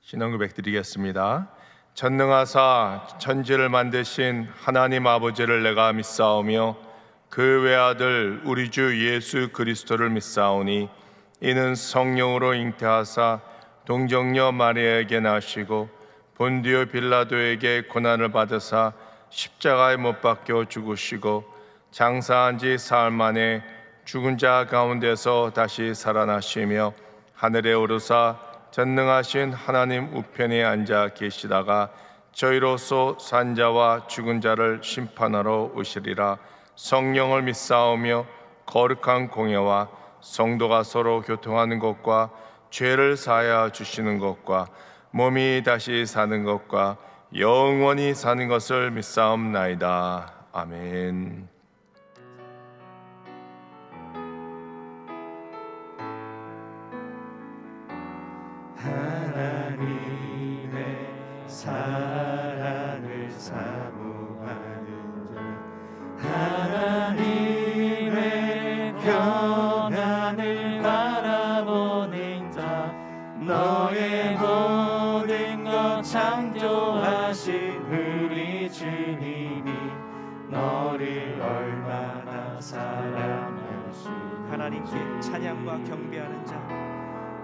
신앙고백 드리겠습니다. 전능하사 천지를 만드신 하나님 아버지를 내가 믿사오며 그 외아들 우리 주 예수 그리스도를 믿사오니 이는 성령으로 잉태하사 동정녀 마리아에게 나시고 본디오 빌라도에게 고난을 받으사 십자가에 못 박혀 죽으시고 장사한 지 사흘 만에 죽은 자 가운데서 다시 살아나시며 하늘에 오르사 전능하신 하나님 우편에 앉아 계시다가 저희로서 산 자와 죽은 자를 심판하러 오시리라. 성령을 믿사오며 거룩한 공예와 성도가 서로 교통하는 것과 죄를 사하여 주시는 것과 몸이 다시 사는 것과 영원히 사는 것을 믿사옵나이다. 아멘. 하나님의 사랑을 사모하는 자, 하나님의 평안을 바라보는 자, 너의 모든 것 창조하신 우리 주님이 너를 얼마나 사랑하시. 하나님께 찬양과 경배하는 자,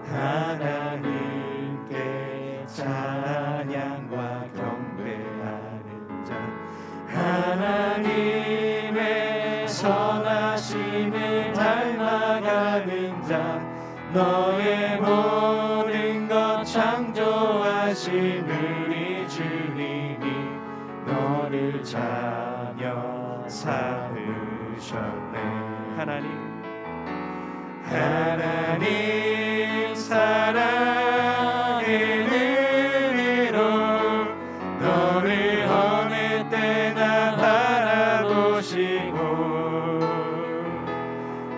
하나님께 찬양과 경배하는 자, 하나님의 선하심을 닮아가는 자, 너의 모든 것 창조하신 우리 주님이 너를 자녀 삼으셨네. 하나님 사랑의 눈으로 너를 어느 때나 바라보시고,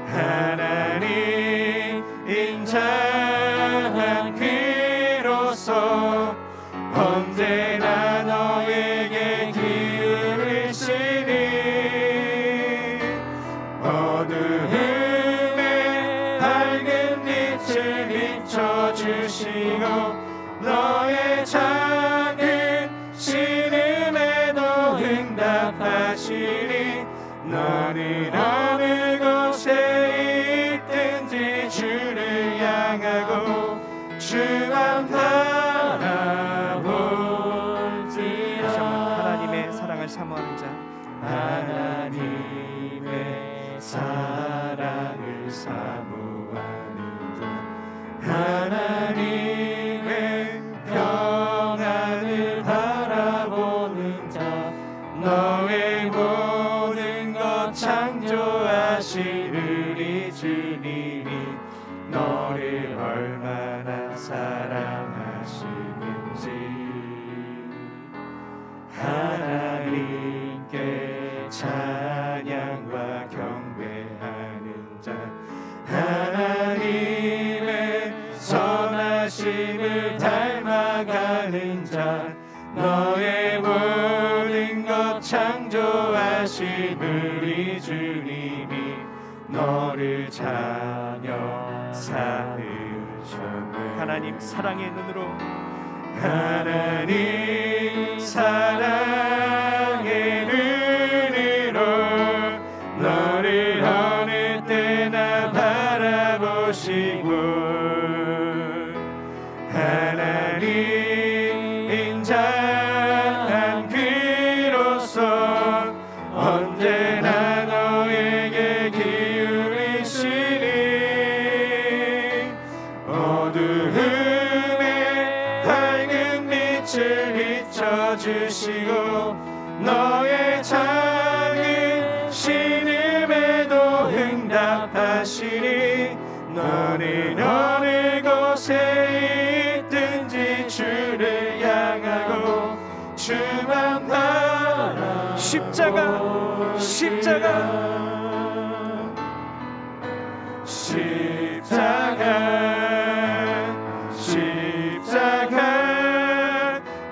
하나님 인자한 귀로서 언제나 너에게 기울이시니 어두움에 밝은 빛을 비춰주시고 너의 작은 신음에도 응답하시니 너는 어느 곳에 있든지 주를 향하고 주만 바라볼지라. 하나님의 사랑을 사모하는 자, 하나님의 사랑을 사모하는 자, 하나님의 평안을 바라보는 자, 너의 모든 것 창조하신 우리 주님이 너를 얼마나 사랑하시는지. 하나님께 찬양과 경배하는 자, 하나님의 선하심을 닮아가는 자, 너의 모든 것 창조하신 우리 주님이 너를 자녀 삼으셨네. 하나님 사랑의 눈으로, 하나님 사랑의 눈으로 너를 어느 때나 바라보시고, 하나님 인자한 귀로서 언제나 너에게 기울이시니 어두움에 밝은 빛을 비춰주시고 너의 작은 신음에도 응답하시니 너는 어느 곳에 있든지 주를 향하고 주만 바라. 십자가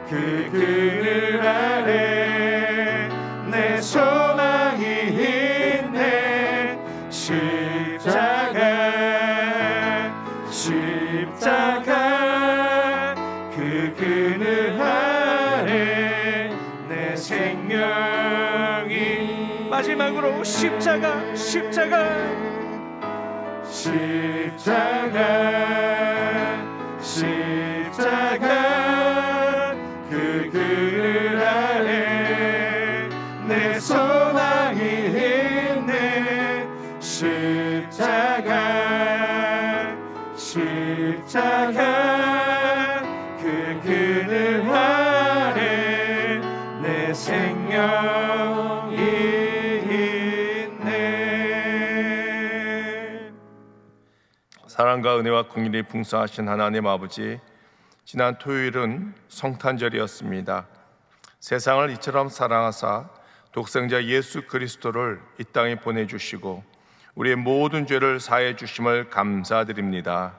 그 그늘 아래 내 소망이 있네. 십자가 그 마지막으로 십자가 십자가 그 그늘 아래 내 소망이 있네. 십자가 그 그늘 아래 내 생명이 있네. 사랑과 은혜와 긍휼이 풍성하신 하나님 아버지, 지난 토요일은 성탄절이었습니다. 세상을 이처럼 사랑하사 독생자 예수 그리스도를 이 땅에 보내주시고 우리의 모든 죄를 사해 주심을 감사드립니다.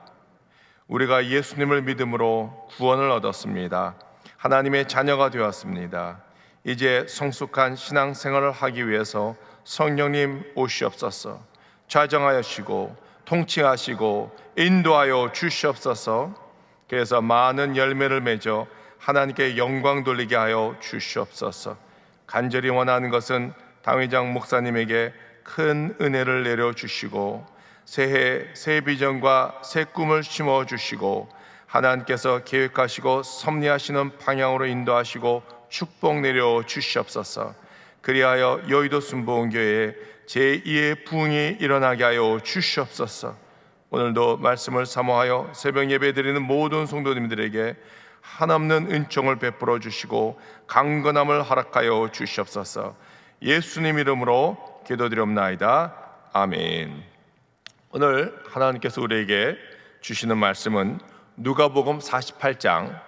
우리가 예수님을 믿음으로 구원을 얻었습니다. 하나님의 자녀가 되었습니다. 이제 성숙한 신앙생활을 하기 위해서 성령님 오시옵소서. 좌정하시고 통치하시고 인도하여 주시옵소서. 그래서 많은 열매를 맺어 하나님께 영광 돌리게 하여 주시옵소서. 간절히 원하는 것은 당회장 목사님에게 큰 은혜를 내려주시고 새해 새 비전과 새 꿈을 심어주시고 하나님께서 계획하시고 섭리하시는 방향으로 인도하시고 축복 내려주시옵소서. 그리하여 여의도 순복음교회에 제2의 부흥이 일어나게 하여 주시옵소서. 오늘도 말씀을 사모하여 새벽 예배 드리는 모든 성도님들에게 한없는 은총을 베풀어 주시고 강건함을 허락하여 주시옵소서. 예수님 이름으로 기도드리옵나이다. 아멘. 오늘 하나님께서 우리에게 주시는 말씀은 누가복음 8장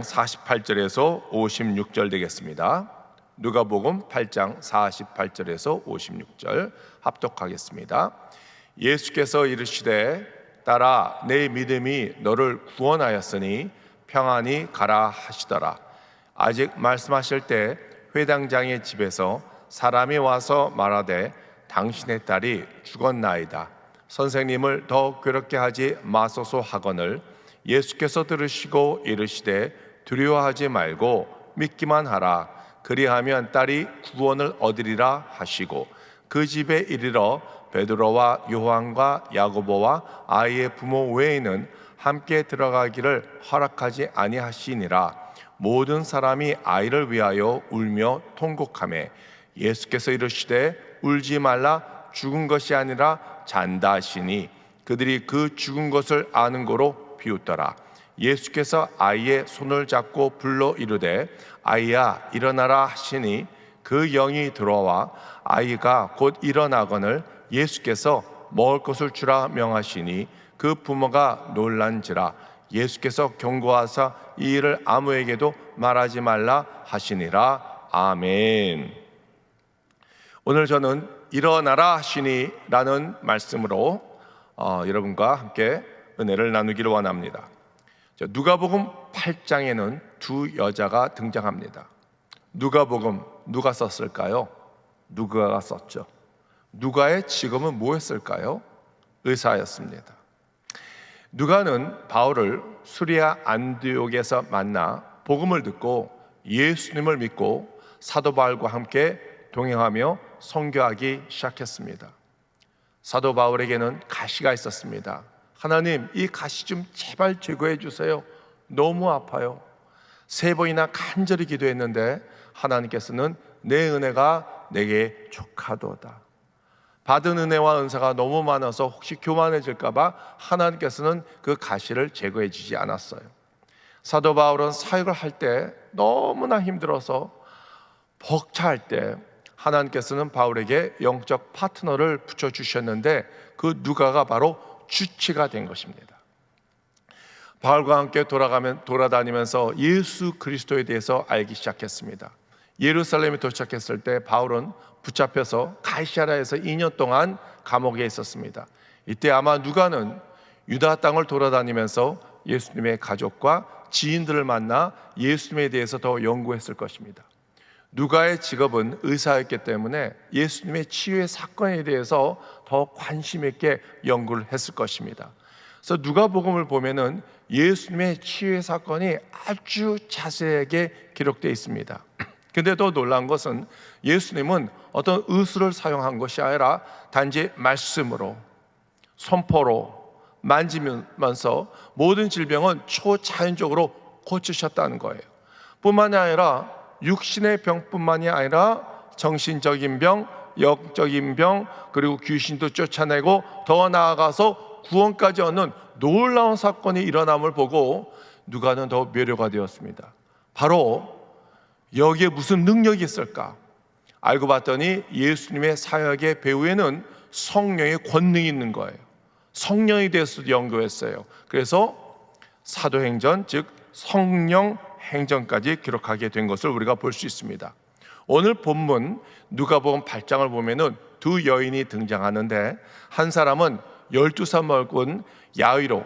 48절에서 56절 되겠습니다. 누가복음 8장 48절에서 56절 합독하겠습니다. 예수께서 이르시되 따라 내 믿음이 너를 구원하였으니 평안히 가라 하시더라. 아직 말씀하실 때 회당장의 집에서 사람이 와서 말하되 당신의 딸이 죽었나이다. 선생님을 더 괴롭게 하지 마소서 하거늘 예수께서 들으시고 이르시되 두려워하지 말고 믿기만 하라. 그리하면 딸이 구원을 얻으리라 하시고 그 집에 이르러 베드로와 요한과 야고보와 아이의 부모 외에는 함께 들어가기를 허락하지 아니하시니라. 모든 사람이 아이를 위하여 울며 통곡하매 예수께서 이르시되 울지 말라. 죽은 것이 아니라 잔다 하시니 그들이 그 죽은 것을 아는 고로 비웃더라. 예수께서 아이의 손을 잡고 불러 이르되 아이야 일어나라 하시니 그 영이 들어와 아이가 곧 일어나거늘 예수께서 먹을 것을 주라 명하시니 그 부모가 놀란지라. 예수께서 경고하사 이 일을 아무에게도 말하지 말라 하시니라. 아멘. 오늘 저는 일어나라 하시니 라는 말씀으로 여러분과 함께 은혜를 나누기를 원합니다. 누가복음 8장에는 두 여자가 등장합니다. 누가복음 누가 썼을까요? 누가가 썼죠. 누가의 직업은 무엇일까요? 의사였습니다. 누가는 바울을 수리아 안디옥에서 만나 복음을 듣고 예수님을 믿고 사도 바울과 함께 동행하며 선교하기 시작했습니다. 사도 바울에게는 가시가 있었습니다. 하나님, 이 가시 좀 제발 제거해 주세요. 너무 아파요. 3번이나 간절히 기도했는데 하나님께서는 내 은혜가 내게 족하도다. 받은 은혜와 은사가 너무 많아서 혹시 교만해질까 봐 하나님께서는 그 가시를 제거해 주지 않았어요. 사도 바울은 사역을 할 때 너무나 힘들어서 벅차할 때 하나님께서는 바울에게 영적 파트너를 붙여주셨는데 그 누가가 바로 주치가 된 것입니다. 바울과 함께 돌아다니면서 예수 그리스도에 대해서 알기 시작했습니다. 예루살렘에 도착했을 때 바울은 붙잡혀서 가이사랴에서 2년 동안 감옥에 있었습니다. 이때 아마 누가는 유다 땅을 돌아다니면서 예수님의 가족과 지인들을 만나 예수님에 대해서 더 연구했을 것입니다. 누가의 직업은 의사였기 때문에 예수님의 치유의 사건에 대해서 더 관심 있게 연구를 했을 것입니다. 그래서 누가복음을 보면은 예수님의 치유의 사건이 아주 자세하게 기록되어 있습니다. 근데 더 놀라운 것은 예수님은 어떤 의술을 사용한 것이 아니라 단지 말씀으로, 선포로 만지면서 모든 질병은 초자연적으로 고치셨다는 거예요. 뿐만이 아니라 육신의 병뿐만이 아니라 정신적인 병, 영적인 병, 그리고 귀신도 쫓아내고 더 나아가서 구원까지 얻는 놀라운 사건이 일어남을 보고 누가는 더 묘려가 되었습니다. 바로 여기에 무슨 능력이 있을까? 알고 봤더니 예수님의 사역의 배후에는 성령의 권능이 있는 거예요. 성령에 대해서도 연구했어요. 그래서 사도행전, 즉 성령 행전까지 기록하게 된 것을 우리가 볼 수 있습니다. 오늘 본문 누가복음 8장을 보면은 두 여인이 등장하는데, 한 사람은 12살 먹은 야이로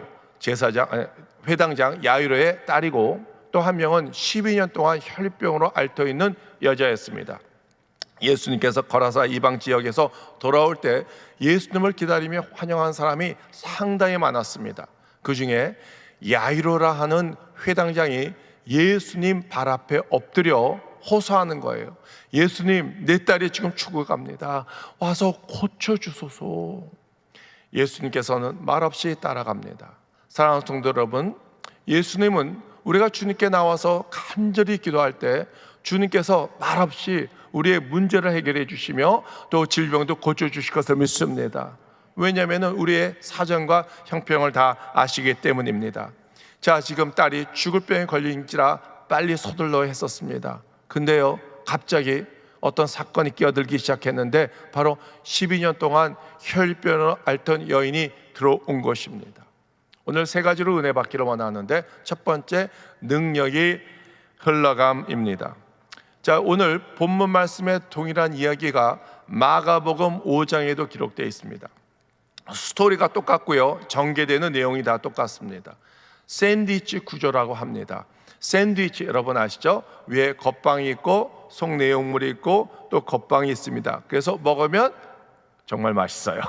회당장 야이로의 딸이고, 또 한 명은 12년 동안 혈병으로 앓혀 있는 여자였습니다. 예수님께서 거라사 이방 지역에서 돌아올 때 예수님을 기다리며 환영한 사람이 상당히 많았습니다. 그 중에 야이로라 하는 회당장이 예수님 발 앞에 엎드려 호소하는 거예요. 예수님, 내 딸이 지금 죽어갑니다. 와서 고쳐주소서. 예수님께서는 말없이 따라갑니다. 사랑하는 성도 여러분, 예수님은 우리가 주님께 나와서 간절히 기도할 때 주님께서 말없이 우리의 문제를 해결해 주시며 또 질병도 고쳐주실 것을 믿습니다. 왜냐하면 우리의 사정과 형편을 다 아시기 때문입니다. 자, 지금 딸이 죽을 병에 걸린지라 빨리 서둘러 했었습니다. 근데요, 갑자기 어떤 사건이 끼어들기 시작했는데 바로 12년 동안 혈병을 앓던 여인이 들어온 것입니다. 오늘 세 가지로 은혜 받기를 원하는데, 첫 번째, 능력이 흘러감입니다. 자, 오늘 본문 말씀에 동일한 이야기가 마가복음 5장에도 기록되어 있습니다. 스토리가 똑같고요, 전개되는 내용이 다 똑같습니다. 샌드위치 구조라고 합니다. 샌드위치 여러분 아시죠? 위에 겉방이 있고 속 내용물이 있고 또 겉방이 있습니다. 그래서 먹으면 정말 맛있어요.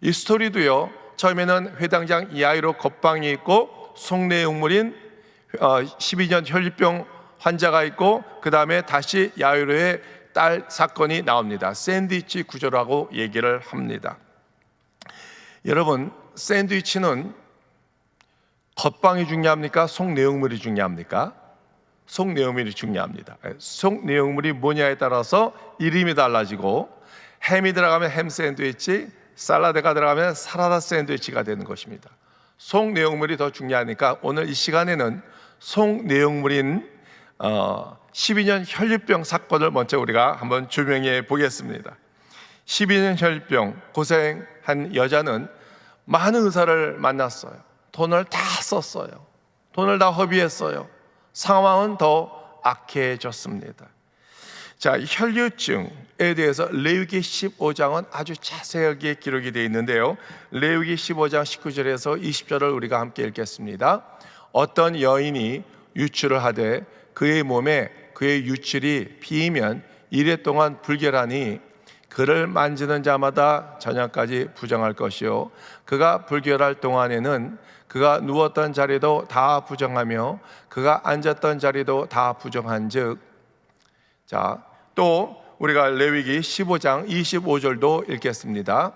이 스토리도요, 처음에는 회당장 야이로 겉방이 있고 속 내용물인 12년 혈류병 환자가 있고, 그 다음에 다시 야이로의 딸 사건이 나옵니다. 샌드위치 구조라고 얘기를 합니다. 여러분, 샌드위치는 겉방이 중요합니까? 속 내용물이 중요합니까? 속 내용물이 중요합니다. 속 내용물이 뭐냐에 따라서 이름이 달라지고, 햄이 들어가면 햄 샌드위치, 샐러드가 들어가면 사라다 샌드위치가 되는 것입니다. 속 내용물이 더 중요하니까 오늘 이 시간에는 속 내용물인 12년 혈류병 사건을 먼저 우리가 한번 조명해 보겠습니다. 12년 혈류병 고생한 여자는 많은 의사를 만났어요. 돈을 다 썼어요. 돈을 다 허비했어요. 상황은 더 악해졌습니다. 자, 혈류증에 대해서 레위기 15장은 아주 자세하게 기록이 되어 있는데요, 레위기 15장 19절에서 20절을 우리가 함께 읽겠습니다. 어떤 여인이 유출을 하되 그의 몸에 그의 유출이 비이면 이래 동안 불결하니 그를 만지는 자마다 저녁까지 부정할 것이요, 그가 불결할 동안에는 그가 누웠던 자리도 다 부정하며 그가 앉았던 자리도 다 부정한즉. 자, 또 우리가 레위기 15장 25절도 읽겠습니다.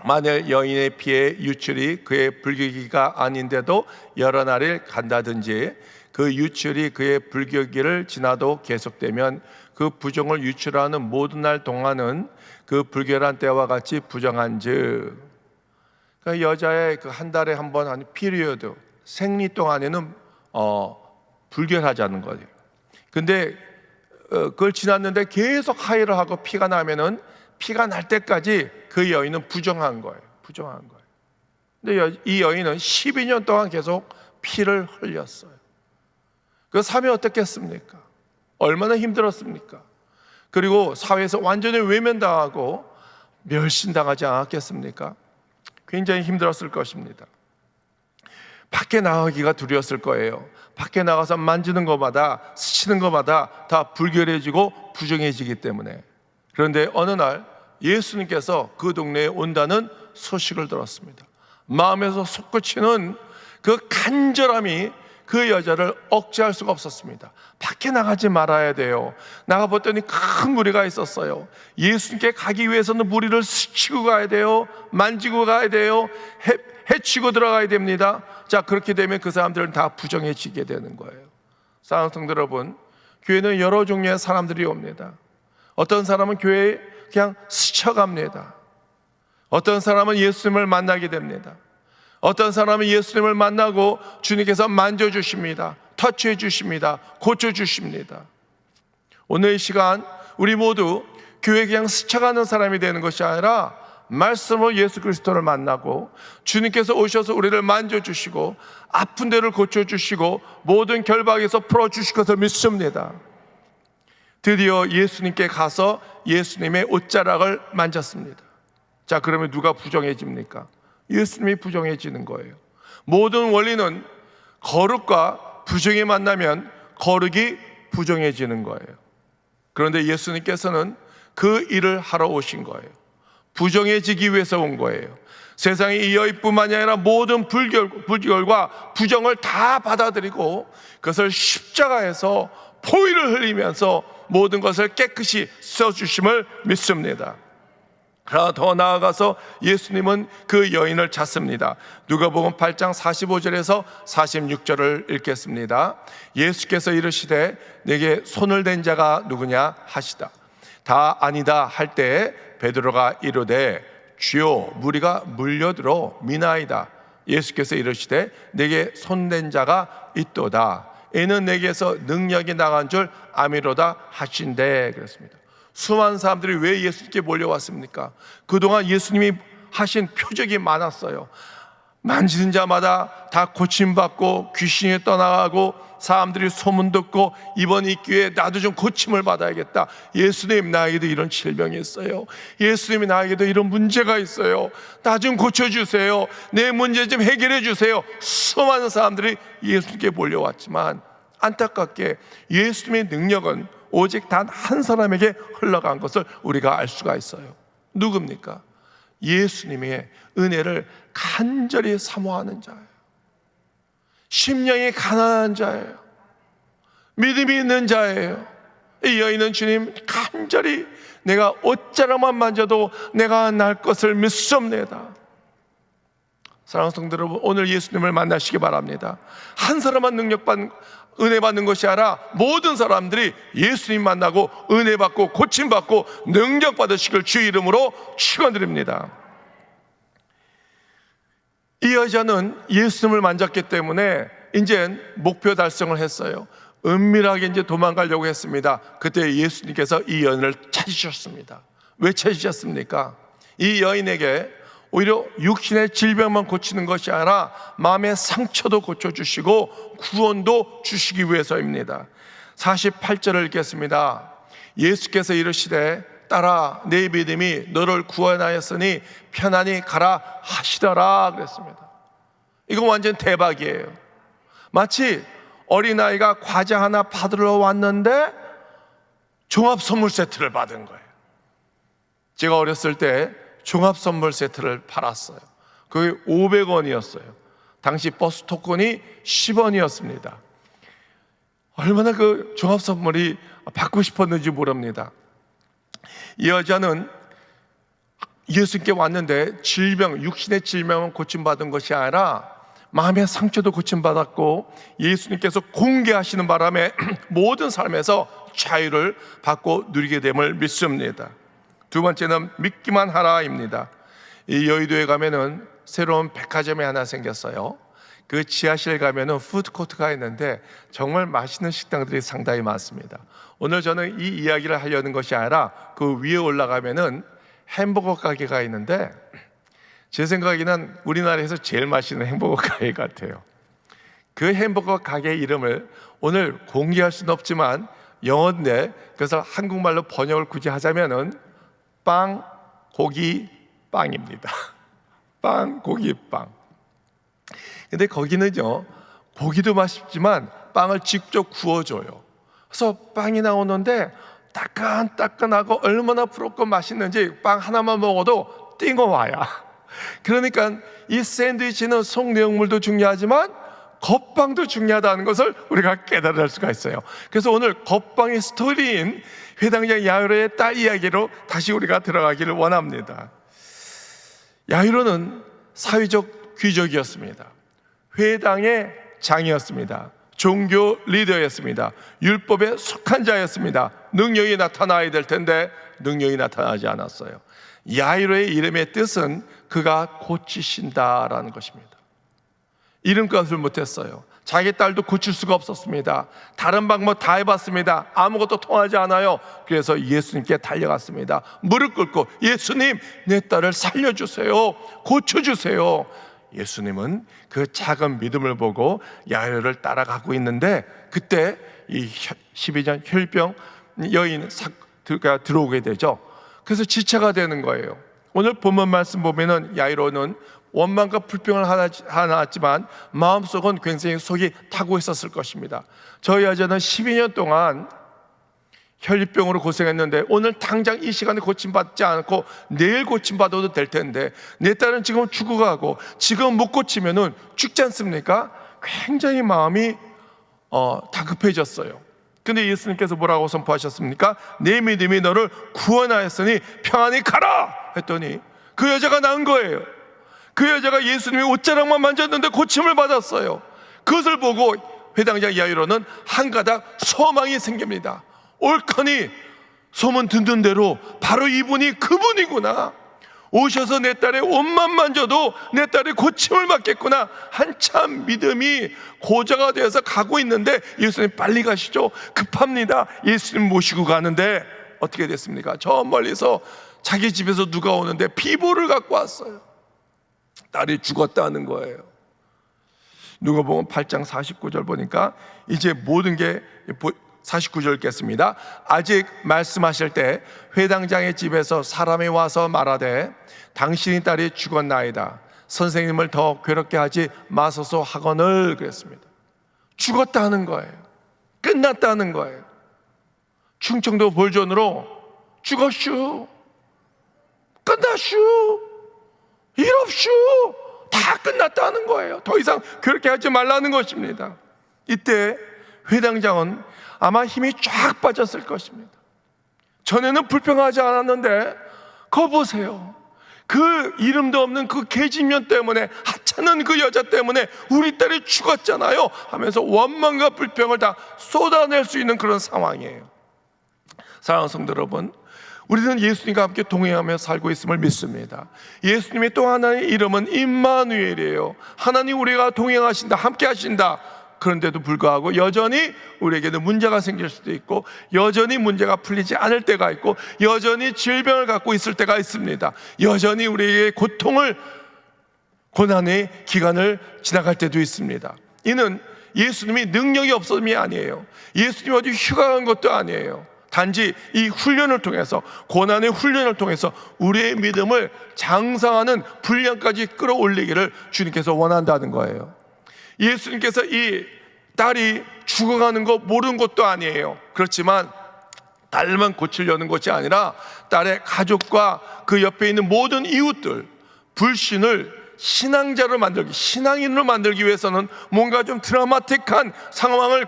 만일 여인의 피에 유출이 그의 불교기가 아닌데도 여러 날을 간다든지 그 유출이 그의 불교기를 지나도 계속되면 그 부정을 유출하는 모든 날 동안은 그 불결한 때와 같이 부정한즉. 그러니까 여자의 그 한 달에 한 번 하는 피리어드, 생리 동안에는 불결하자는 거예요. 근데 그걸 지났는데 계속 하혈을 하고 피가 나면은 피가 날 때까지 그 여인은 부정한 거예요. 부정한 거예요. 근데 이 여인은 12년 동안 계속 피를 흘렸어요. 그 삶이 어떻겠습니까? 얼마나 힘들었습니까? 그리고 사회에서 완전히 외면당하고 멸신당하지 않았겠습니까? 굉장히 힘들었을 것입니다. 밖에 나가기가 두려웠을 거예요. 밖에 나가서 만지는 것마다, 스치는 것마다 다 불결해지고 부정해지기 때문에. 그런데 어느 날 예수님께서 그 동네에 온다는 소식을 들었습니다. 마음에서 솟구치는 그 간절함이 그 여자를 억제할 수가 없었습니다. 밖에 나가지 말아야 돼요. 나가봤더니 큰 무리가 있었어요. 예수님께 가기 위해서는 무리를 스치고 가야 돼요. 만지고 가야 돼요. 해치고 들어가야 됩니다. 자, 그렇게 되면 그 사람들은 다 부정해지게 되는 거예요. 사랑하는 성도 여러분, 교회는 여러 종류의 사람들이 옵니다. 어떤 사람은 교회에 그냥 스쳐갑니다. 어떤 사람은 예수님을 만나게 됩니다. 어떤 사람은 예수님을 만나고 주님께서 만져주십니다. 터치해 주십니다. 고쳐주십니다. 오늘 이 시간 우리 모두 교회에 그냥 스쳐가는 사람이 되는 것이 아니라 말씀으로 예수 그리스도를 만나고 주님께서 오셔서 우리를 만져주시고 아픈 데를 고쳐주시고 모든 결박에서 풀어주실 것을 믿습니다. 드디어 예수님께 가서 예수님의 옷자락을 만졌습니다. 자, 그러면 누가 부정해집니까? 예수님이 부정해지는 거예요. 모든 원리는 거룩과 부정이 만나면 거룩이 부정해지는 거예요. 그런데 예수님께서는 그 일을 하러 오신 거예요. 부정해지기 위해서 온 거예요. 세상에 이 여인뿐만이 아니라 모든 불결과 부정을 다 받아들이고 그것을 십자가에서 포위를 흘리면서 모든 것을 깨끗이 써주심을 믿습니다. 그러나 더 나아가서 예수님은 그 여인을 찾습니다. 누가복음 8장 45절에서 46절을 읽겠습니다. 예수께서 이르시되 내게 손을 댄 자가 누구냐 하시다. 다 아니다 할 때에 베드로가 이르되 주여 무리가 물려들어 미나이다. 예수께서 이르시되 내게 손댄 자가 있도다. 이는 내게서 능력이 나간 줄 아미로다 하신대. 그랬습니다. 수많은 사람들이 왜 예수님께 몰려왔습니까? 그동안 예수님이 하신 표적이 많았어요. 만지는 자마다 다 고침받고 귀신이 떠나가고 사람들이 소문 듣고 이번 이 기회에 나도 좀 고침을 받아야겠다. 예수님, 나에게도 이런 질병이 있어요. 예수님이 나에게도 이런 문제가 있어요. 나 좀 고쳐주세요. 내 문제 좀 해결해 주세요. 수많은 사람들이 예수님께 몰려왔지만 안타깝게 예수님의 능력은 오직 단 한 사람에게 흘러간 것을 우리가 알 수가 있어요. 누굽니까? 예수님의 은혜를 간절히 사모하는 자예요. 심령이 가난한 자예요. 믿음이 있는 자예요. 이 여인은 주님 간절히 내가 옷자락만 만져도 내가 날 것을 믿습니다. 사랑하는 성도 여러분, 오늘 예수님을 만나시기 바랍니다. 한 사람만 은혜 받는 것이 아니라 모든 사람들이 예수님 만나고 은혜 받고 고침 받고 능력 받으시길 주의 이름으로 축원드립니다. 이 여자는 예수님을 만졌기 때문에 이제 목표 달성을 했어요. 은밀하게 이제 도망가려고 했습니다. 그때 예수님께서 이 여인을 찾으셨습니다. 왜 찾으셨습니까? 이 여인에게 오히려 육신의 질병만 고치는 것이 아니라 마음의 상처도 고쳐주시고 구원도 주시기 위해서입니다. 48절을 읽겠습니다. 예수께서 이르시되 딸아 내 믿음이 너를 구원하였으니 편안히 가라 하시더라 그랬습니다. 이거 완전 대박이에요. 마치 어린아이가 과자 하나 받으러 왔는데 종합 선물 세트를 받은 거예요. 제가 어렸을 때 종합 선물 세트를 팔았어요. 그게 500원이었어요. 당시 버스 토큰이 10원이었습니다. 얼마나 그 종합 선물이 받고 싶었는지 모릅니다. 이 여자는 예수님께 왔는데 육신의 질병은 고침받은 것이 아니라 마음의 상처도 고침받았고 예수님께서 공개하시는 바람에 모든 삶에서 자유를 받고 누리게 됨을 믿습니다. 두 번째는 믿기만 하라입니다. 이 여의도에 가면은 새로운 백화점이 하나 생겼어요. 그 지하실 가면은 푸드코트가 있는데 정말 맛있는 식당들이 상당히 많습니다. 오늘 저는 이 이야기를 하려는 것이 아니라 그 위에 올라가면은 햄버거 가게가 있는데 제 생각에는 우리나라에서 제일 맛있는 햄버거 가게 같아요. 그 햄버거 가게 이름을 오늘 공개할 수는 없지만 영어인데 그래서 한국말로 번역을 굳이 하자면은 빵, 고기, 빵입니다. 빵, 고기, 빵. 근데 거기는요, 고기도 맛있지만 빵을 직접 구워줘요. 그래서 빵이 나오는데 따끈따끈하고 얼마나 부럽고 맛있는지 빵 하나만 먹어도 띵어와야. 그러니까 이 샌드위치는 속 내용물도 중요하지만 겉방도 중요하다는 것을 우리가 깨달을 수가 있어요. 그래서 오늘 겉방의 스토리인 회당장 야이로의 딸 이야기로 다시 우리가 들어가기를 원합니다. 야이로는 사회적 귀족이었습니다. 회당의 장이었습니다. 종교 리더였습니다. 율법에 속한 자였습니다. 능력이 나타나야 될 텐데 능력이 나타나지 않았어요. 야이로의 이름의 뜻은 그가 고치신다라는 것입니다. 이름값을 못했어요. 자기 딸도 고칠 수가 없었습니다. 다른 방법 다 해봤습니다. 아무것도 통하지 않아요. 그래서 예수님께 달려갔습니다. 무릎 꿇고 예수님, 내 딸을 살려주세요. 고쳐주세요. 예수님은 그 작은 믿음을 보고 야이로를 따라가고 있는데, 그때 이 12년 혈병 여인 가 들어오게 되죠. 그래서 지체가 되는 거예요. 오늘 본문 말씀 보면은 야이로는 원망과 불평을 하나지만 마음속은 굉장히 속이 타고 있었을 것입니다. 저희 여자는 12년 동안 혈류병으로 고생했는데 오늘 당장 이 시간에 고침받지 않고 내일 고침받아도 될 텐데 내 딸은 지금 죽어가고 지금 못 고치면은 죽지 않습니까? 굉장히 마음이 다급해졌어요. 근데 예수님께서 뭐라고 선포하셨습니까? 내 믿음이 너를 구원하였으니 평안히 가라 했더니 그 여자가 난 거예요. 그 여자가 예수님의 옷자락만 만졌는데 고침을 받았어요. 그것을 보고 회당장 야이로는 한 가닥 소망이 생깁니다. 옳거니 소문 듣는 대로 바로 이분이 그분이구나. 오셔서 내 딸의 옷만 만져도 내 딸이 고침을 받겠구나. 한참 믿음이 고자가 되어서 가고 있는데 예수님 빨리 가시죠. 급합니다. 예수님 모시고 가는데 어떻게 됐습니까? 저 멀리서 자기 집에서 누가 오는데 비보를 갖고 왔어요. 딸이 죽었다는 거예요. 누가복음 8장 49절 보니까 이제 모든 게 49절 읽겠습니다. 아직 말씀하실 때 회당장의 집에서 사람이 와서 말하되 당신의 딸이 죽었나이다. 선생님을 더 괴롭게 하지 마소서 하거늘 그랬습니다. 죽었다는 거예요. 끝났다는 거예요. 충청도 볼전으로 죽었슈, 끝났슈, 일 없슈, 다 끝났다는 거예요. 더 이상 그렇게 하지 말라는 것입니다. 이때 회당장은 아마 힘이 쫙 빠졌을 것입니다. 전에는 불평하지 않았는데 거 보세요. 그 이름도 없는 그 계집년 때문에, 하찮은 그 여자 때문에 우리 딸이 죽었잖아요 하면서 원망과 불평을 다 쏟아낼 수 있는 그런 상황이에요. 사랑하는 성도 여러분, 우리는 예수님과 함께 동행하며 살고 있음을 믿습니다. 예수님의 또 하나의 이름은 임마누엘이에요. 하나님 우리가 동행하신다, 함께 하신다. 그런데도 불구하고 여전히 우리에게는 문제가 생길 수도 있고, 여전히 문제가 풀리지 않을 때가 있고, 여전히 질병을 갖고 있을 때가 있습니다. 여전히 우리에게 고난의 기간을 지나갈 때도 있습니다. 이는 예수님이 능력이 없음이 아니에요. 예수님이 어디 휴가 간 것도 아니에요. 단지 이 훈련을 통해서, 고난의 훈련을 통해서 우리의 믿음을 장성하는 분량까지 끌어올리기를 주님께서 원한다는 거예요. 예수님께서 이 딸이 죽어가는 거 모르는 것도 아니에요. 그렇지만 딸만 고치려는 것이 아니라 딸의 가족과 그 옆에 있는 모든 이웃들, 불신을 신앙자로 만들기, 신앙인으로 만들기 위해서는 뭔가 좀 드라마틱한 상황을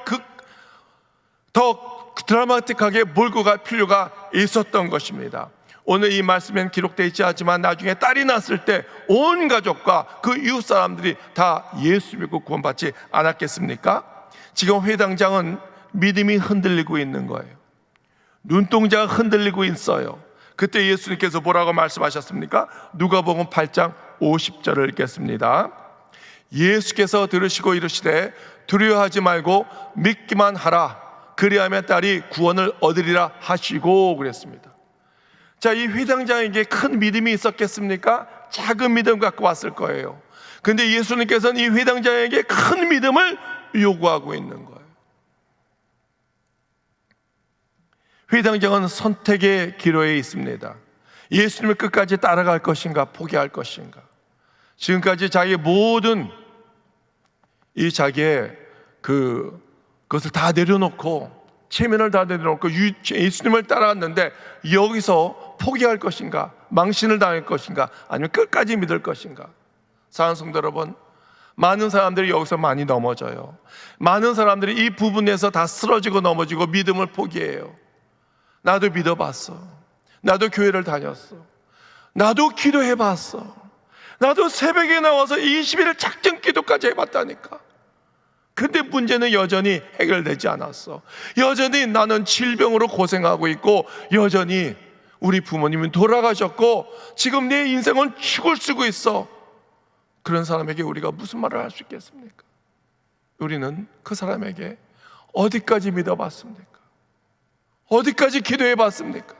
더 드라마틱하게 몰고 갈 필요가 있었던 것입니다. 오늘 이 말씀에는 기록되어 있지 않지만 나중에 딸이 낳았을 때 온 가족과 그 이웃 사람들이 다 예수 믿고 구원받지 않았겠습니까? 지금 회당장은 믿음이 흔들리고 있는 거예요. 눈동자가 흔들리고 있어요. 그때 예수님께서 뭐라고 말씀하셨습니까? 누가복음 8장 50절을 읽겠습니다. 예수께서 들으시고 이르시되 두려워하지 말고 믿기만 하라. 그리하면 딸이 구원을 얻으리라 하시고 그랬습니다. 자, 이 회당장에게 큰 믿음이 있었겠습니까? 작은 믿음 갖고 왔을 거예요. 근데 예수님께서는 이 회당장에게 큰 믿음을 요구하고 있는 거예요. 회당장은 선택의 기로에 있습니다. 예수님을 끝까지 따라갈 것인가, 포기할 것인가. 지금까지 자기의 모든 자기의 그것을 다 내려놓고, 체면을 다 내려놓고 예수님을 따라왔는데 여기서 포기할 것인가, 망신을 당할 것인가, 아니면 끝까지 믿을 것인가. 사랑하는 성도 여러분, 많은 사람들이 여기서 많이 넘어져요. 많은 사람들이 이 부분에서 다 쓰러지고 넘어지고 믿음을 포기해요. 나도 믿어봤어. 나도 교회를 다녔어. 나도 기도해봤어. 나도 새벽에 나와서 20일 작정 기도까지 해봤다니까. 근데 문제는 여전히 해결되지 않았어. 여전히 나는 질병으로 고생하고 있고, 여전히 우리 부모님은 돌아가셨고, 지금 내 인생은 죽을 쓰고 있어. 그런 사람에게 우리가 무슨 말을 할 수 있겠습니까? 우리는 그 사람에게 어디까지 믿어봤습니까? 어디까지 기도해봤습니까?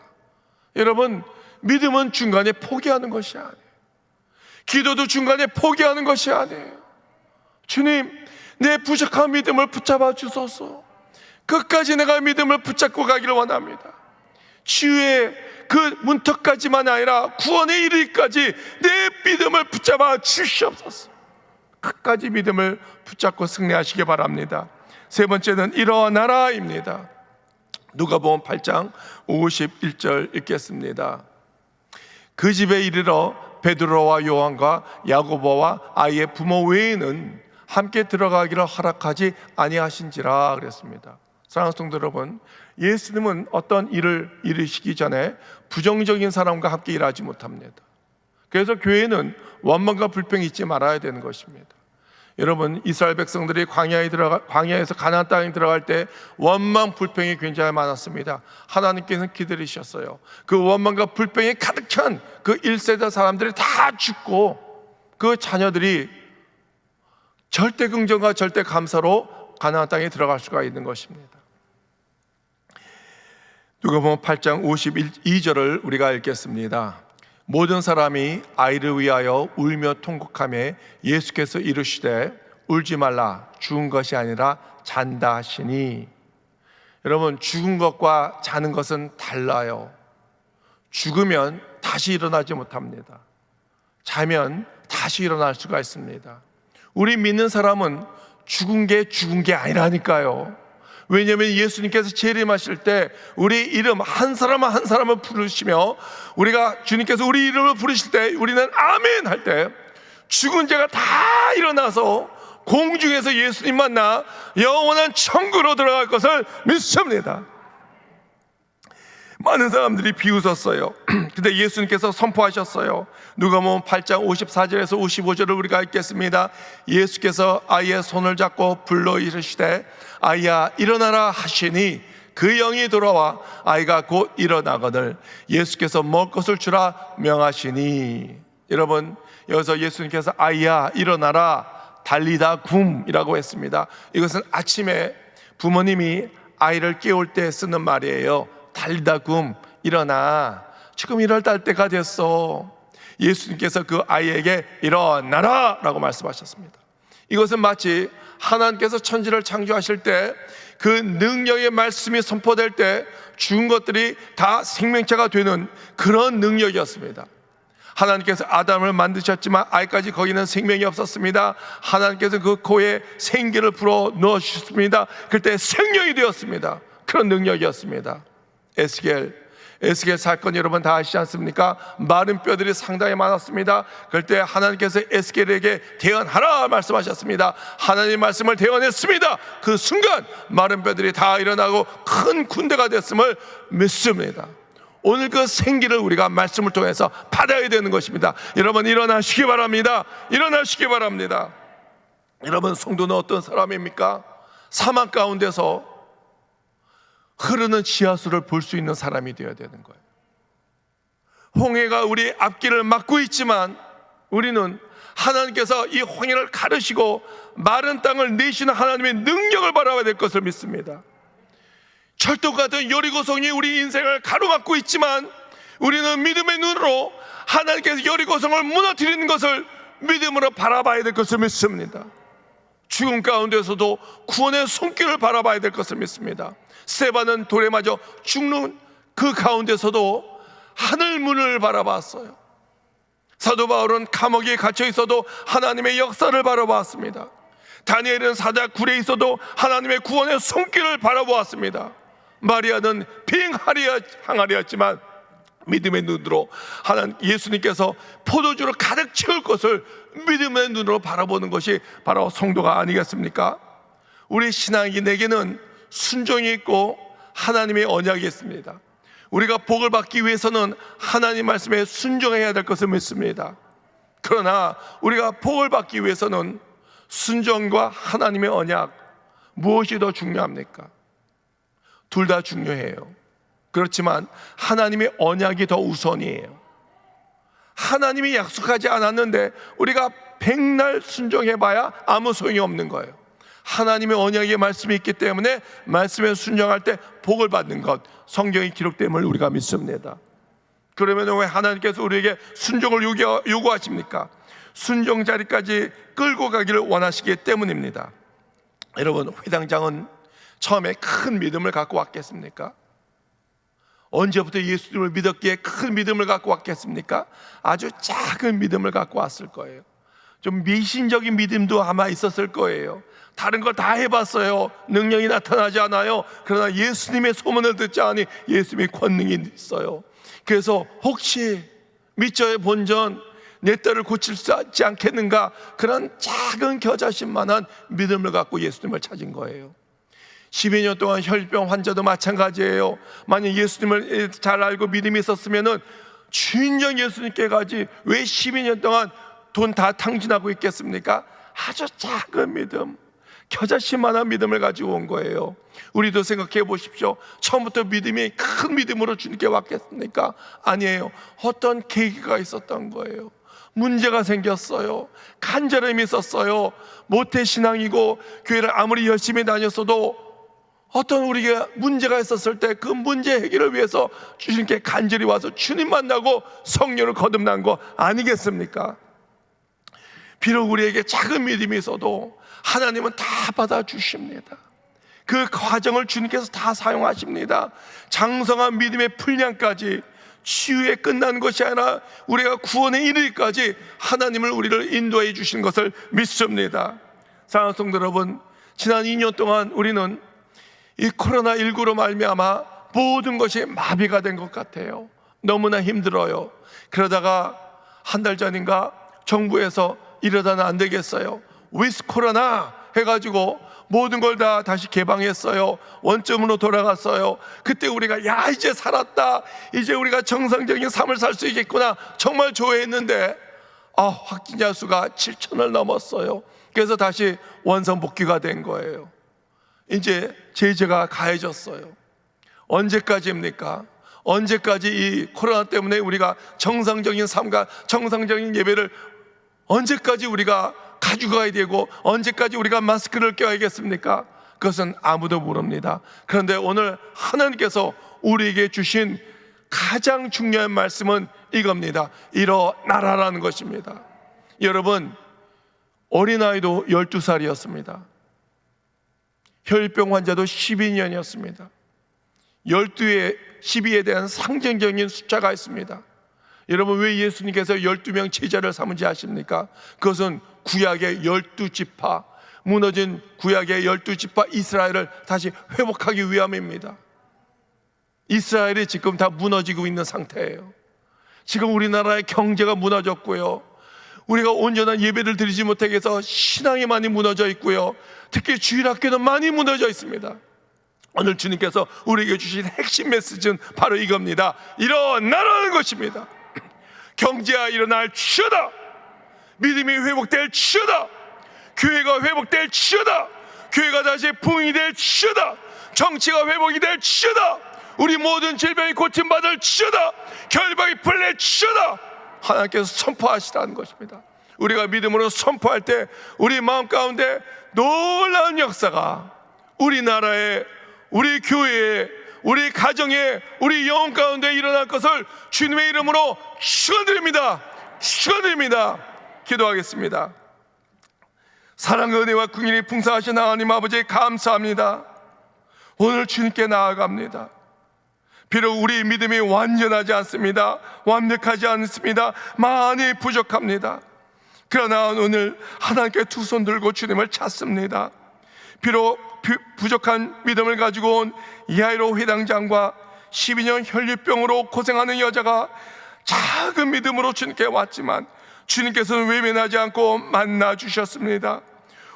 여러분, 믿음은 중간에 포기하는 것이 아니에요. 기도도 중간에 포기하는 것이 아니에요. 주님, 내 부족한 믿음을 붙잡아 주소서. 끝까지 내가 믿음을 붙잡고 가기를 원합니다. 치유의 그 문턱까지만 아니라 구원에 이르기까지 내 믿음을 붙잡아 주시옵소서. 끝까지 믿음을 붙잡고 승리하시기 바랍니다. 세 번째는 일어나라입니다. 누가복음 8장 51절 읽겠습니다. 그 집에 이르러 베드로와 요한과 야고보와 아이의 부모 외에는 함께 들어가기를 허락하지 아니하신지라 그랬습니다. 사랑하는 성도 여러분, 예수님은 어떤 일을 이루시기 전에 부정적인 사람과 함께 일하지 못합니다. 그래서 교회는 원망과 불평이 있지 말아야 되는 것입니다. 여러분, 이스라엘 백성들이 광야에서 가나안 땅에 들어갈 때 원망 불평이 굉장히 많았습니다. 하나님께서는 기다리셨어요. 그 원망과 불평이 가득 찬 그 1세대 사람들이 다 죽고, 그 자녀들이 절대 긍정과 절대 감사로 가나안 땅에 들어갈 수가 있는 것입니다. 누가복음 8장 52절을 우리가 읽겠습니다. 모든 사람이 아이를 위하여 울며 통곡하며 예수께서 이르시되 울지 말라, 죽은 것이 아니라 잔다 하시니. 여러분, 죽은 것과 자는 것은 달라요. 죽으면 다시 일어나지 못합니다. 자면 다시 일어날 수가 있습니다. 우리 믿는 사람은 죽은 게 아니라니까요. 왜냐하면 예수님께서 재림하실 때 우리 이름 한 사람 한 사람을 부르시며, 우리가 주님께서 우리 이름을 부르실 때 우리는 아멘 할 때 죽은 자가 다 일어나서 공중에서 예수님 만나 영원한 천국으로 들어갈 것을 믿습니다. 많은 사람들이 비웃었어요. 근데 예수님께서 선포하셨어요. 누가복음 8장 54절에서 55절을 우리가 읽겠습니다. 예수께서 아이의 손을 잡고 불러 이르시되 아이야 일어나라 하시니 그 영이 돌아와 아이가 곧 일어나거늘 예수께서 먹을 것을 주라 명하시니. 여러분, 여기서 예수님께서 아이야 일어나라 달리다 굼이라고 했습니다. 이것은 아침에 부모님이 아이를 깨울 때 쓰는 말이에요. 달리다 굼, 일어나, 지금 일어날 때가 됐어. 예수님께서 그 아이에게 일어나라 라고 말씀하셨습니다. 이것은 마치 하나님께서 천지를 창조하실 때 그 능력의 말씀이 선포될 때 죽은 것들이 다 생명체가 되는 그런 능력이었습니다. 하나님께서 아담을 만드셨지만 아이까지 거기는 생명이 없었습니다. 하나님께서 그 코에 생기를 불어 넣으셨습니다. 그때 생명이 되었습니다. 그런 능력이었습니다. 에스겔 사건 여러분 다 아시지 않습니까? 마른 뼈들이 상당히 많았습니다. 그때 하나님께서 에스겔에게 대언하라 말씀하셨습니다. 하나님 말씀을 대언했습니다. 그 순간 마른 뼈들이 다 일어나고 큰 군대가 됐음을 믿습니다. 오늘 그 생기를 우리가 말씀을 통해서 받아야 되는 것입니다. 여러분 일어나시기 바랍니다. 일어나시기 바랍니다. 여러분, 성도는 어떤 사람입니까? 사막 가운데서 흐르는 지하수를 볼 수 있는 사람이 되어야 되는 거예요. 홍해가 우리 앞길을 막고 있지만 우리는 하나님께서 이 홍해를 가르시고 마른 땅을 내시는 하나님의 능력을 바라봐야 될 것을 믿습니다. 철도 같은 여리고성이 우리 인생을 가로막고 있지만 우리는 믿음의 눈으로 하나님께서 여리고성을 무너뜨리는 것을 믿음으로 바라봐야 될 것을 믿습니다. 죽음 가운데서도 구원의 손길을 바라봐야 될 것을 믿습니다. 스데반은 돌에 맞아 죽는 그 가운데서도 하늘 문을 바라봤어요. 사도 바울은 감옥에 갇혀 있어도 하나님의 역사를 바라보았습니다. 다니엘은 사자 굴에 있어도 하나님의 구원의 손길을 바라보았습니다. 마리아는 빙하리였지만 믿음의 눈으로 하나님 예수님께서 포도주로 가득 채울 것을 믿음의 눈으로 바라보는 것이 바로 성도가 아니겠습니까? 우리 신앙인에게는 순종이 있고 하나님의 언약이 있습니다. 우리가 복을 받기 위해서는 하나님 말씀에 순종해야 될 것을 믿습니다. 그러나 우리가 복을 받기 위해서는 순종과 하나님의 언약, 무엇이 더 중요합니까? 둘 다 중요해요. 그렇지만 하나님의 언약이 더 우선이에요. 하나님이 약속하지 않았는데 우리가 백날 순종해봐야 아무 소용이 없는 거예요. 하나님의 언약의 말씀이 있기 때문에 말씀에 순종할 때 복을 받는 것, 성경에 기록됨을 우리가 믿습니다. 그러면 왜 하나님께서 우리에게 순종을 요구하십니까? 순종 자리까지 끌고 가기를 원하시기 때문입니다. 여러분, 회당장은 처음에 큰 믿음을 갖고 왔겠습니까? 언제부터 예수님을 믿었기에 큰 믿음을 갖고 왔겠습니까? 아주 작은 믿음을 갖고 왔을 거예요. 좀 미신적인 믿음도 아마 있었을 거예요. 다른 걸 다 해봤어요. 능력이 나타나지 않아요. 그러나 예수님의 소문을 듣지 않으니 예수님의 권능이 있어요. 그래서 혹시 믿져의 본전 내 딸을 고칠 수 있지 않겠는가, 그런 작은 겨자씨만한 믿음을 갖고 예수님을 찾은 거예요. 12년 동안 혈병 환자도 마찬가지예요. 만약 예수님을 잘 알고 믿음이 있었으면 주인장 예수님께 가지 왜 12년 동안 돈 다 탕진하고 있겠습니까? 아주 작은 믿음, 겨자씨만한 믿음을 가지고 온 거예요. 우리도 생각해 보십시오. 처음부터 믿음이 큰 믿음으로 주님께 왔겠습니까? 아니에요. 어떤 계기가 있었던 거예요. 문제가 생겼어요. 간절함이 있었어요. 모태신앙이고 교회를 아무리 열심히 다녔어도 어떤 우리가 문제가 있었을 때 그 문제 해결을 위해서 주님께 간절히 와서 주님 만나고 성령을 거듭난 거 아니겠습니까? 비록 우리에게 작은 믿음이 있어도 하나님은 다 받아주십니다. 그 과정을 주님께서 다 사용하십니다. 장성한 믿음의 분량까지, 치유에 끝난 것이 아니라 우리가 구원에 이르기까지 하나님을 우리를 인도해 주신 것을 믿습니다. 사랑하는 성도 여러분, 지난 2년 동안 우리는 이 코로나19로 말미암아 모든 것이 마비가 된 것 같아요. 너무나 힘들어요. 그러다가 한 달 전인가 정부에서 이러다는 안 되겠어요, 위스 코로나 해가지고 모든 걸 다 다시 개방했어요. 원점으로 돌아갔어요. 그때 우리가 야, 이제 살았다, 이제 우리가 정상적인 삶을 살 수 있겠구나, 정말 좋아했는데 확진자 수가 7,000을 넘었어요. 그래서 다시 원상복귀가 된 거예요. 이제 제재가 가해졌어요. 언제까지입니까? 언제까지 이 코로나 때문에 우리가 정상적인 삶과 정상적인 예배를 언제까지 우리가 가지고 가야 되고 언제까지 우리가 마스크를 껴야겠습니까? 그것은 아무도 모릅니다. 그런데 오늘 하나님께서 우리에게 주신 가장 중요한 말씀은 이겁니다. 일어나라라는 것입니다. 여러분, 어린아이도 12살이었습니다. 혈병 환자도 12년이었습니다. 12에 대한 상징적인 숫자가 있습니다. 여러분, 왜 예수님께서 12명 제자를 삼은지 아십니까? 그것은 구약의 12지파, 무너진 구약의 12지파 이스라엘을 다시 회복하기 위함입니다. 이스라엘이 지금 다 무너지고 있는 상태예요. 지금 우리나라의 경제가 무너졌고요, 우리가 온전한 예배를 드리지 못하게 해서 신앙이 많이 무너져 있고요, 특히 주일학교는 많이 무너져 있습니다. 오늘 주님께서 우리에게 주신 핵심 메시지는 바로 이겁니다. 일어나라는 것입니다. 경제가 일어날 치여다. 믿음이 회복될 치여다. 교회가 회복될 치여다. 교회가 다시 부흥이 될 치여다. 정치가 회복이 될 치여다. 우리 모든 질병이 고침받을 치여다. 결박이 풀릴 치여다. 하나님께서 선포하시라는 것입니다. 우리가 믿음으로 선포할 때 우리 마음 가운데 놀라운 역사가 우리나라에, 우리 교회에, 우리 가정에, 우리 영혼 가운데 일어날 것을 주님의 이름으로 축원드립니다. 축원드립니다. 기도하겠습니다. 사랑과 은혜와 긍휼이 풍성하신 하나님 아버지, 감사합니다. 오늘 주님께 나아갑니다. 비록 우리 믿음이 완전하지 않습니다. 완벽하지 않습니다. 많이 부족합니다. 그러나 오늘 하나님께 두 손 들고 주님을 찾습니다. 비록 부족한 믿음을 가지고 온 야이로 회당장과 12년 혈류병으로 고생하는 여자가 작은 믿음으로 주님께 왔지만 주님께서는 외면하지 않고 만나 주셨습니다.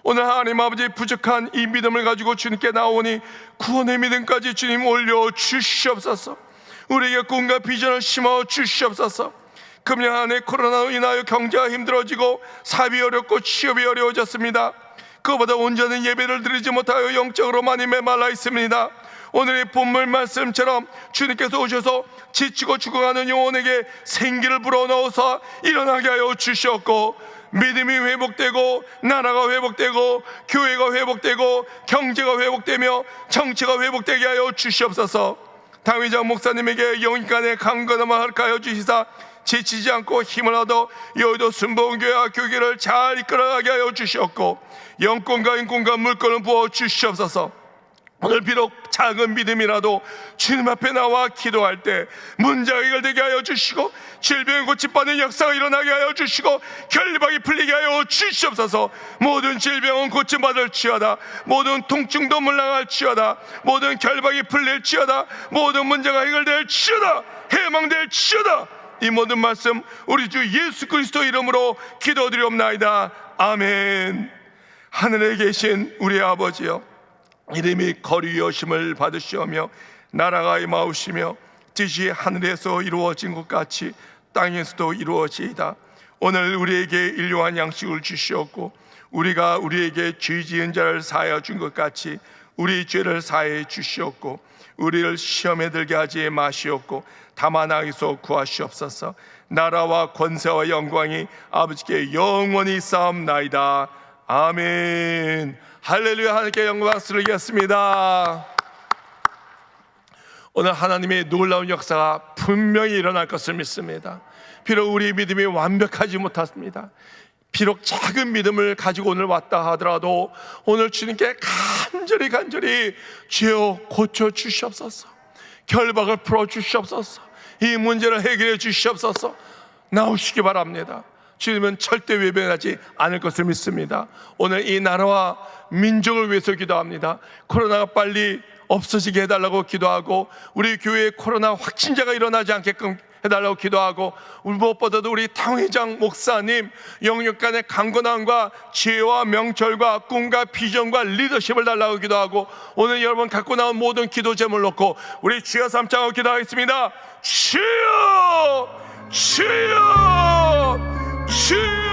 오늘 하나님 아버지 부족한 이 믿음을 가지고 주님께 나오니 구원의 믿음까지 주님 올려 주시옵소서. 우리에게 꿈과 비전을 심어 주시옵소서. 금년 한 해 코로나로 인하여 경제가 힘들어지고 사업이 어렵고 취업이 어려워졌습니다. 그보다 온전한 예배를 드리지 못하여 영적으로 많이 메말라 있습니다. 오늘의 본문 말씀처럼 주님께서 오셔서 지치고 죽어가는 영혼에게 생기를 불어넣어서 일어나게 하여 주셨고, 믿음이 회복되고 나라가 회복되고 교회가 회복되고 경제가 회복되며 정치가 회복되게 하여 주시옵소서. 당회장 목사님에게 영육간의 강건함을 허락하여 주시사 지치지 않고 힘을 얻어 여의도 순복음교회와 교회를 잘 이끌어가게 하여 주시옵고, 영권과 인권과 물권을 부어 주시옵소서. 오늘 비록 작은 믿음이라도 주님 앞에 나와 기도할 때 문제가 해결되게 하여 주시고, 질병이 고침받는 역사가 일어나게 하여 주시고, 결박이 풀리게 하여 주시옵소서. 모든 질병은 고침받을지어다. 모든 통증도 물러갈지어다. 모든 결박이 풀릴지어다. 모든 문제가 해결될지어다. 해망될지어다. 이 모든 말씀 우리 주 예수 그리스도 이름으로 기도드리옵나이다. 아멘. 하늘에 계신 우리 아버지여, 이름이 거리 여심을 받으시오며 나라가 임하오시며 뜻이 하늘에서 이루어진 것 같이 땅에서도 이루어지이다. 오늘 우리에게 일용할 양식을 주시옵고, 우리가 우리에게 죄 지은 자를 사하여 준 것 같이 우리 죄를 사해 주시옵고, 우리를 시험에 들게 하지 마시옵고 다만 악에서 구하시옵소서. 나라와 권세와 영광이 아버지께 영원히 쌓옵나이다. 아멘. 할렐루야. 하나님께 영광 드리겠습니다. 오늘 하나님의 놀라운 역사가 분명히 일어날 것을 믿습니다. 비록 우리 믿음이 완벽하지 못했습니다. 비록 작은 믿음을 가지고 오늘 왔다 하더라도 오늘 주님께 간절히 주여 고쳐 주시옵소서. 결박을 풀어 주시옵소서. 이 문제를 해결해 주시옵소서. 나오시기 바랍니다. 주님은 절대 외면하지 않을 것을 믿습니다. 오늘 이 나라와 민족을 위해서 기도합니다. 코로나가 빨리 없어지게 해달라고 기도하고, 우리 교회에 코로나 확진자가 일어나지 않게끔 해달라고 기도하고, 무엇보다도 우리 당회장 목사님 영육간의 강건함과 지혜와 명철과 꿈과 비전과 리더십을 달라고 기도하고, 오늘 여러분 갖고 나온 모든 기도 제목을 놓고 우리 주여 삼창하고 기도하겠습니다. 주여 주여 주여